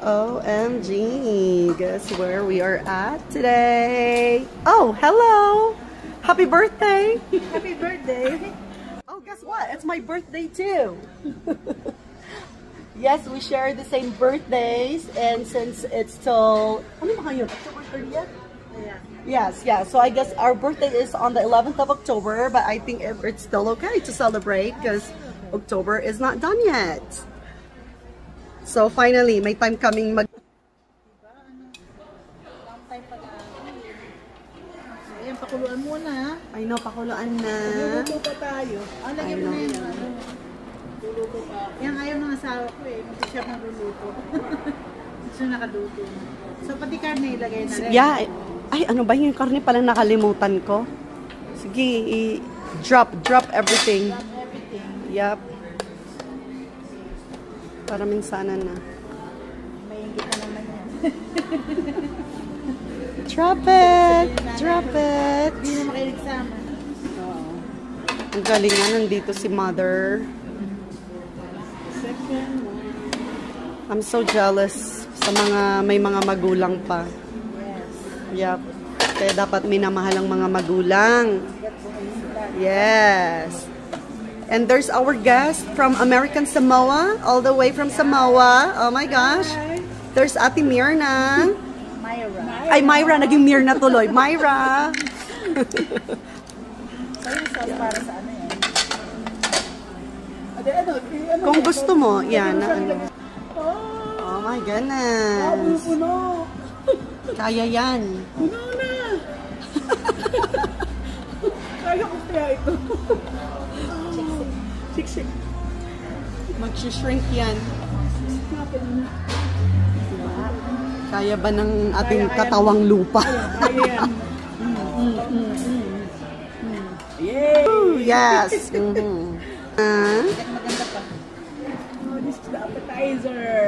OMG, guess where we are at today? Oh, hello! Happy birthday! Happy birthday! Oh, guess what? It's my birthday too! Yes, we share the same birthdays, and since it's till... Ano ba kayo? October 30th? Yeah. Yes, yeah. So I guess our birthday is on the 11th of October, but I think it's still okay to celebrate because October is not done yet. So finally, may time kaming mag... Ayan, pakuluan muna. I know, pakuluan na. Luluto pa tayo. Lagyan mo na yun. Luluto pa. Yan, ayaw ng asawa ko eh. Hindi siya magluluto. Gusto nakaluto na. So pati karne ilagay na rin. Yeah. Ay, ano ba yung karne palang nakalimutan ko? Sige, drop everything. Drop everything. Yup. Para minsanan na. May inggit na naman yan. Drop it! Drop it! Hindi na makiligsama. Oo. Ang galing nga, nandito si Mother. Second one. I'm so jealous sa may mga magulang pa. Yes. Yup. Kaya dapat minamahal ang mga magulang. Yes. And there's our guest from American Samoa, all the way from Samoa. Oh my gosh. There's Ate Mirna. Myra. Ay, Myra. Naging Mirna tuloy. Myra. So yung sauce para sa ano yan? Kung gusto mo, yan. Oh my goodness. Puno. Kaya yan. Puno na. Kaya ko kaya ito. Siksik. Mag-shrink yan. Kaya ba ng ating katawang lupa? Kaya yan. Yay! Ooh, yes. Maganda pa. Oh, this is the appetizer.